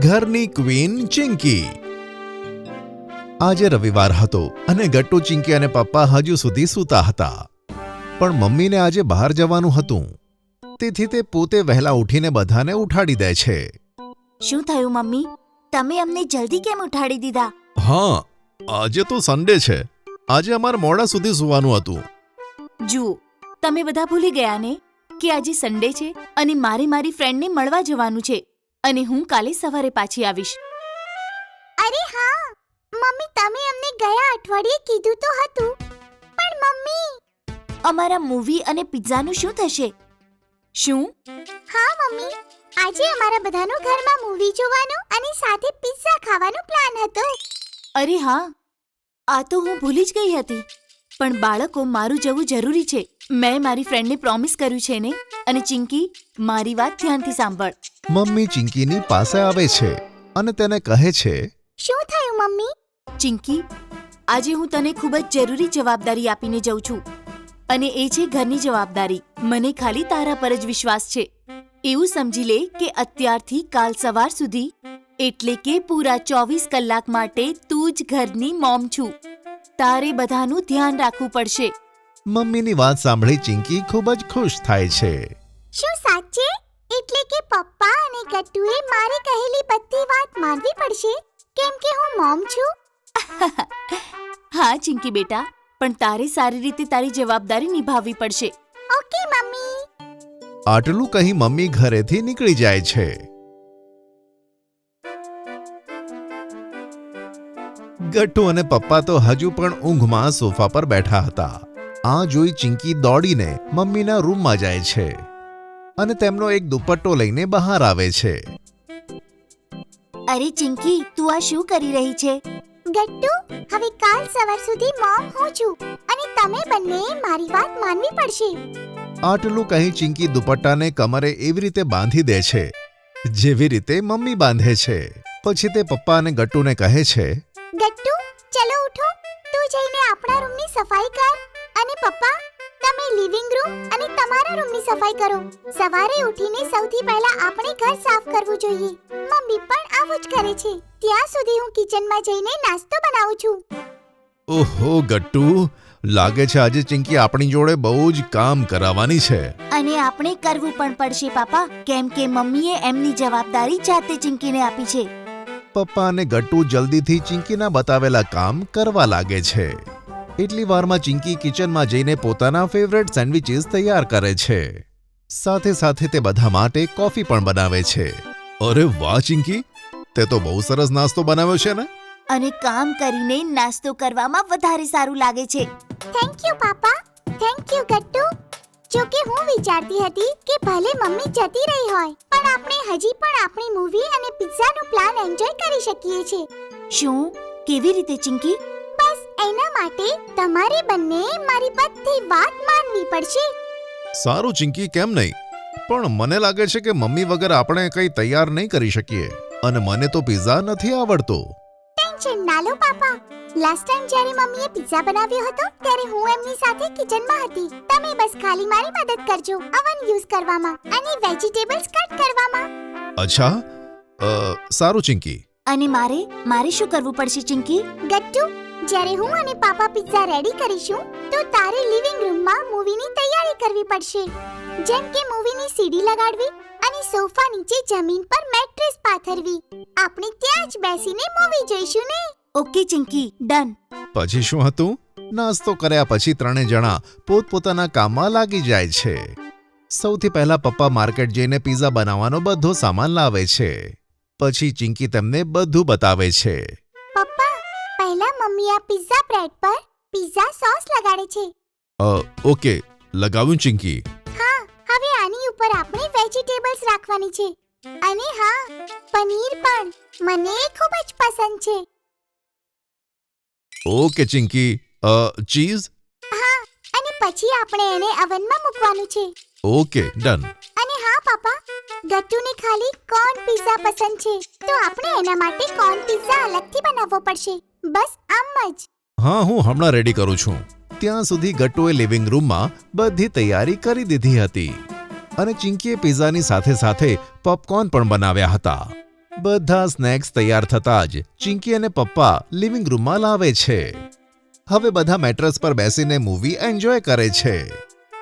ઘરની ક્વીન ચિંકી. આજે રવિવાર હતો અને ગટ્ટુ, ચિંકી અને પપ્પા હજુ સુધી સૂતા હતા. પણ મમ્મીને આજે બહાર જવાનું હતું, તેથી તે પોતે વહેલા ઉઠીને બધાને ઉઠાડી દે છે. શું થયું મમ્મી? તમે અમને જલ્દી કેમ ઉઠાડી દીધા? હા, આજે તો સન્ડે છે. આજે અમારે મોડા સુધી સૂવાનું હતું. જુઓ, તમે બધા ભૂલી ગયા ને કે આજે સન્ડે છે અને મારી ફ્રેન્ડને મળવા જવાનું છે અને હું કાલે સવારે પાછી આવીશ. અરે હા મમ્મી, તમે અમને ગયા અઠવાડિયે કીધું તો હતું. પણ મમ્મી, અમારા મૂવી અને પિઝાનું શું થશે? શું? હા મમ્મી, આજે અમારા બધાનો ઘરમાં મૂવી જોવાનો અને સાથે પિઝા ખાવાનો પ્લાન હતો. અરે હા, આ તો હું ભૂલી જ ગઈ હતી. પણ બાળકો, મારું જવું જરૂરી છે. મેં મારી ફ્રેન્ડને પ્રોમિસ કર્યું છે ને. અને ચિંકી, મારી વાત ધ્યાનથી સાંભળ. મમ્મી ચિંકીની પાસે આવે છે અને તેને કહે છે, શું થયું મમ્મી? ચિંકી, આજે હું તને ખૂબ જ જરૂરી જવાબદારી આપીને જઉં છું અને એ છે ઘરની જવાબદારી. મને ખાલી તારા પર જ વિશ્વાસ છે. એવું સમજી લે કે અત્યારથી કાલ સવાર સુધી, એટલે કે પૂરા 24 કલાક માટે તું જ ઘરની મોમ છું. તારે બધાનું ધ્યાન રાખવું પડશે. મમ્મીની વાત સાંભળી ચિંકી ખૂબ જ ખુશ થાય છે. શું સાચે? એટલે કે પપ્પા અને ગટ્ટુએ મારે કહેલી બધી વાત માનવી પડશે કેમ કે હું મોમ છું? હા ચિંકી બેટા, પણ તારે સારી રીતે તારી જવાબદારી નિભાવવી પડશે. Okay mummy. આટલું કહી મમ્મી ઘરેથી નીકળી જાય છે. ગટ્ટુ અને પપ્પા તો હજુ પણ ઊંઘમાં સોફા પર બેઠા હતા. આ જોઈ ચિંકી દોડીને મમ્મીના રૂમમાં જાય છે અને તેમનો એક દુપટ્ટો લઈને બહાર આવે છે. અરે ચિંકી, તું આ શું કરી રહી છે? ગટ્ટુ, હવે કાલ સવાર સુધી મોમ હું છું અને તમે બંનેએ મારી વાત માનવી પડશે. આટલું કહી ચિંકી દુપટ્ટાને કમરે એવી રીતે બાંધી દે છે જેવી રીતે મમ્મી બાંધે છે. પછી તે પપ્પા અને ગટ્ટુને કહે છે, ગટ્ટુ, ચલો ઉઠો. તું જઈને આપણા રૂમની સફાઈ કર અને પપ્પા, તમે લિવિંગ રૂમ અને તમારા રૂમની સફાઈ કરો. સવારે ઉઠીને સૌથી પહેલા આપણે ઘર સાફ કરવું જોઈએ. મમ્મી પણ આવું જ કરે છે. ત્યાં સુધી હું કિચનમાં જઈને નાસ્તો બનાવું છું. ઓહો ગટ્ટુ, લાગે છે આજે ચિંકી આપણી જોડે બહુ જ કામ કરાવવાની છે. અને આપણે કરવું પણ પડશે પાપા, કેમ કે મમ્મીએ એમની જવાબદારી જાતે ચિંકીને આપી છે. પપ્પા અને ગટ્ટુ જલ્દીથી ચિંકીના બતાવેલા કામ કરવા લાગે છે. એટલી વારમાં ચિંકી કિચનમાં જઈને પોતાના ફેવરેટ સેન્ડવિચીસ તૈયાર કરે છે. સાથે સાથે તે બધા માટે કોફી પણ બનાવે છે. અરે વાહ ચિંકી, તે તો બહુ સરસ નાસ્તો બનાવ્યો છે ને. અને કામ કરીને નાસ્તો કરવામાં વધારે સારું લાગે છે. થેન્ક યુ પાપા. Thank you Gattu. જો કે હું વિચારતી હતી કે ભલે મમ્મી જતી રહી હોય, પણ આપણે હજી પણ આપણી મૂવી અને પિઝાનો પ્લાન એન્જોય કરી શકીએ છીએ. શું? કેવી રીતે ચિંકી? બસ એના માટે તમારે બંનેએ મારી બધી વાત માનવી પડશે. સારું ચિંકી, કેમ નહીં, પણ મને લાગે છે કે મમ્મી વગર આપણે કંઈ તૈયાર નહીં કરી શકીએ અને મને તો પિઝા નથી આવડતો. ટેન્શન ના લો પાપા. લાસ્ટ ટાઈમ જ્યારે મમ્મીએ પિઝા બનાવ્યો હતો ત્યારે હું એમની સાથે કિચનમાં હતી. તમે બસ ખાલી મારી મદદ કરજો અવન યુઝ કરવામાં અને વેજીટેબલ્સ કટ કરવામાં. અચ્છા, સારું ચિંકી. અને મારે શું કરવું પડશે ચિંકી? ગટ્ટુ, જ્યારે હું અને પાપા પિઝા રેડી કરીશું તો તારે લિવિંગ રૂમમાં મૂવીની તૈયારી કરવી પડશે. જેમ કે મૂવીની સીડી લગાડવી અને સોફા નીચે જમીન પર મેટ્રેસ પાથરવી. આપણે ત્યાં જ બેસીને મૂવી જોઈશું ને. Okay Chinki, done. પછી શું હતું? નાસ્તો કર્યા પછી ત્રણેય જણા પોતપોતાના કામમાં લાગી જાય છે. સૌથી પહેલા પપ્પા માર્કેટ જઈને પિઝા બનાવવાનો બધો સામાન લાવે છે. પછી ચિંકી તેમને બધું બતાવે છે. પપ્પા, પહેલા મમ્મી આ પિઝા બ્રેડ પર પિઝા સોસ લગાડે છે. ઓકે, લગાવ્યું ચિંકી. હા, હવે આની ઉપર આપણે વેજીટેબલ્સ રાખવાની છે. અને હા, પનીર પણ મને ખૂબ જ પસંદ છે. Okay Chinki, cheese? હા, અને પછી આપણે એને અવનમાં મૂકવાનું છે. Okay, done. અને હા પાપા, ગટ્ટુને ખાલી કોર્ન પિઝા પસંદ છે, તો આપણે એના માટે કોર્ન પિઝા અલગથી બનાવવો પડશે. બસ આમ જ. હા, હું હમણાં રેડી કરું છું. ત્યાં સુધી ગટ્ટુએ લિવિંગ રૂમમાં બધી તૈયારી કરી દીધી હતી અને ચિંકીએ પિઝાની સાથે સાથે પોપકોર્ન પણ બનાવ્યા હતા. બધા સ્નેક્સ તૈયાર થતાં જ ચિંકી અને પપ્પા લિવિંગ રૂમમાં લાવે છે. હવે બધા મેટ્રેસ પર બેસીને મૂવી એન્જોય કરે છે.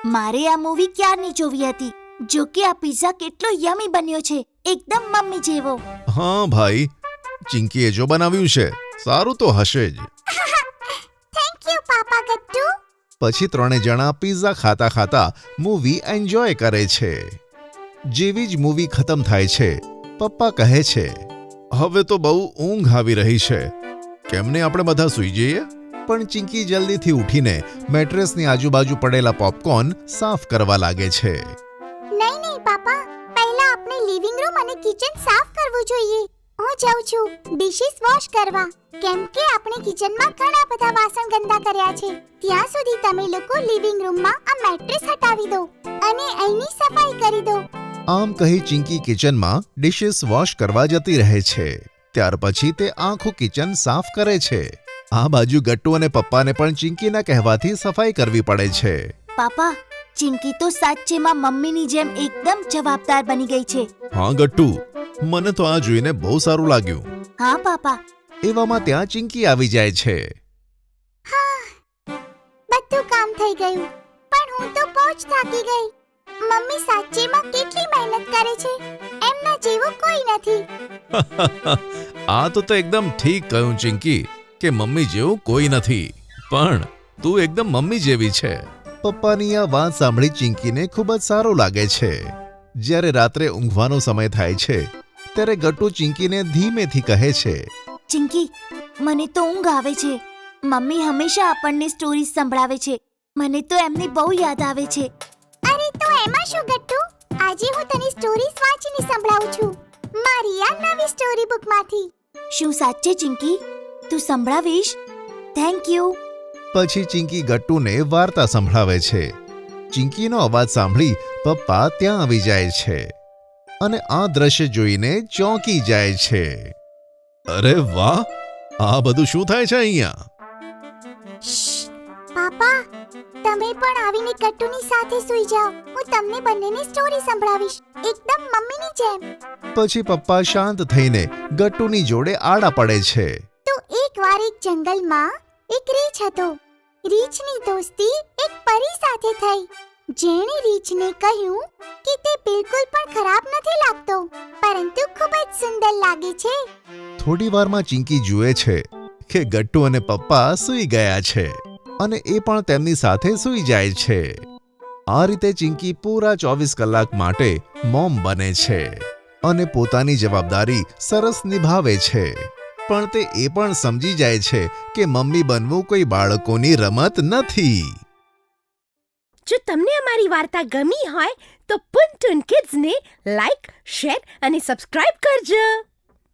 મારે આ મૂવી ક્યારની જોવી હતી. જો કે આ પિઝા કેટલો યમી બન્યો છે, એકદમ મમ્મી જેવો. હા ભાઈ, ચિંકીએ જો બનાવ્યું છે સારું તો હશે જ. થેન્ક યુ પાપા ગટ્ટુ. પછી ત્રણે જણા પિઝા ખાતા ખાતા મૂવી એન્જોય કરે છે. જેવી જ મૂવી ખતમ થાય છે, પપ્પા કહે છે, હવે તો બહુ ઊંઘ આવી રહી છે, કેમને આપણે બધા સૂઈ જઈએ? પણ ચિંકી જલ્દીથી ઉઠીને મેટ્રેસની આજુબાજુ પડેલા પોપકોર્ન સાફ કરવા લાગે છે. નહીં પાપા, પહેલા આપણે લિવિંગ રૂમ અને કિચન સાફ કરવું જોઈએ. હું જાઉં છું ડિશિસ વોશ કરવા, કેમ કે આપણે કિચનમાં ઘણા બધા વાસણ ગંદા કર્યા છે. ત્યાં સુધી તમે લોકો લિવિંગ રૂમમાં આ મેટ્રેસ હટાવી દો અને અહીંની સફાઈ કરી દો. આમ કહી ચિંકી કિચનમાં ડિશિસ વોશ કરવા જતી રહે છે. ત્યાર પછી તે આખું કિચન સાફ કરે છે. આ બાજુ ગટ્ટુ અને પપ્પાને પણ ચિંકીના કહેવાથી સફાઈ કરવી પડે છે. પાપા, ચિંકી તો સાચેમાં મમ્મીની જેમ એકદમ જવાબદાર બની ગઈ છે. હા ગટ્ટુ, મને તો આ જોઈને બહુ સારું લાગ્યું. હા પાપા. એવામાં ત્યાં ચિંકી આવી જાય છે. બધું કામ થઈ ગયું, પણ હું તો બહુ જ થાકી ગઈ. મમ્મી સાચેમાં કેટલી મહેનત કરે છે, એમના જેવું કોઈ નથી. આ તો એકદમ ઠીક કહ્યું ચિંકી કે મમ્મી જેવું કોઈ નથી, પણ તું એકદમ મમ્મી જેવી છે. પપ્પાની આ વાત સાંભળી ચિંકીને ખૂબ જ સારું લાગે છે. જ્યારે રાત્રે ઊંઘવાનો સમય થાય છે, ત્યારે ગટ્ટુ ચિંકીને ધીમેથી કહે છે, ચિંકી, મને તો ઊંઘ આવે છે. મમ્મી હંમેશા આપણને સ્ટોરીઝ સંભળાવે છે. મને તો એમની બહુ યાદ આવે છે. અરે તો એમાં શું ગટ્ટુ, આજે હું તને સ્ટોરીઝ વાંચીને સંભળાવું છું, મારી આ નવી સ્ટોરી બુકમાંથી. શું સાચે ચિંકી? તું સંભળાવીશ? Thank you. પછી ચિંકી ગટ્ટુને વાર્તા સંભળાવે છે. ચિંકીનો અવાજ સાંભળી પપ્પા ત્યાં આવી જાય છે અને આ દ્રશ્ય જોઈને ચોંકી જાય છે. અરે વાહ, આ બધું શું થાય છે અહીંયા? પાપા, તમે પણ આવીને ગટ્ટુની સાથે સૂઈ જાઓ. હું તમને બંનેની સ્ટોરી સંભળાવીશ, એકદમ મમ્મીની જેમ. પછી પપ્પા શાંત થઈને ગટ્ટુની જોડે આડા પડે છે. તો એકવાર એક જંગલમાં એક રીંછ હતો. રીંછની દોસ્તી એક પરી સાથે થઈ. જેણે રીંછને કહ્યું કે તે બિલકુલ પણ ખરાબ નથી લાગતો, પરંતુ ખૂબ જ સુંદર લાગે છે. થોડી વારમાં ચિંકી જુએ છે કે ગટ્ટુ અને પપ્પા સૂઈ ગયા છે અને એ પણ તેમની સાથે સૂઈ જાય છે. આ રીતે ચિંકી પૂરા 24 કલાક માટે મોમ બને છે અને પોતાની જવાબદારી સરસ નિભાવે છે. પણ તે એ પણ સમજી જાય છે કે મમ્મી બનવું કોઈ બાળકોની રમત નથી. જો તમને અમારી વાર્તા ગમી હોય તો ટૂન કિડ્સને લાઈક, શેર અને સબસ્ક્રાઇબ કરજો.